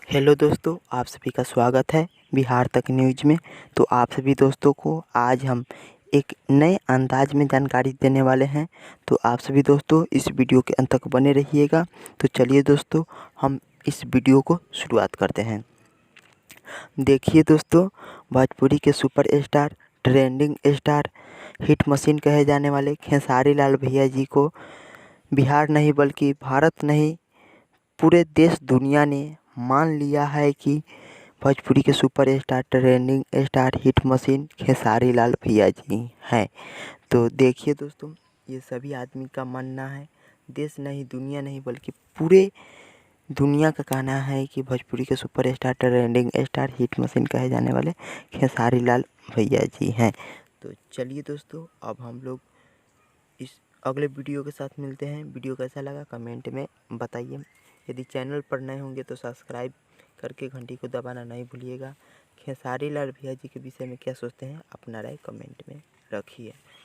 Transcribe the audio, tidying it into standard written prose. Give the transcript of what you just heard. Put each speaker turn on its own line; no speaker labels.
Hello दोस्तों, आप सभी का स्वागत है बिहार तक न्यूज़ में। तो आप सभी दोस्तों को आज हम एक नए अंदाज में जानकारी देने वाले हैं। तो आप सभी दोस्तों इस वीडियो के अंत तक बने रहिएगा। तो चलिए दोस्तों, हम इस वीडियो को शुरुआत करते हैं। देखिए दोस्तों, भोजपुरी के super star, trending star, hit machine कहे जाने वाले खेसारी लाल भैया जी को बिहार नहीं बल्कि भारत नहीं, पूरे देश दुनिया ने मान लिया है कि भोजपुरी के super star, trending star, hit machine Khesari Lal भैया जी हैं। तो देखिए दोस्तों, ये सभी आदमी का मानना है, देश नहीं, दुनिया नहीं बल्कि पूरे दुनिया का कहना है कि भोजपुरी के super star, trending star, hit machine कहे जाने वाले खेसारी लाल भैया जी हैं। तो चलिए दोस्तों, अब हम लोग इस अगले वीडियो के साथ मिलते हैं। वीडियो कैसा लगा कमेंट में बताइए। यदि चैनल पर नए होंगे तो सब्सक्राइब करके घंटी को दबाना नहीं भूलिएगा। खेसारी लाल भैया जी के विषय में क्या सोचते हैं, अपना राय कमेंट में रखिए।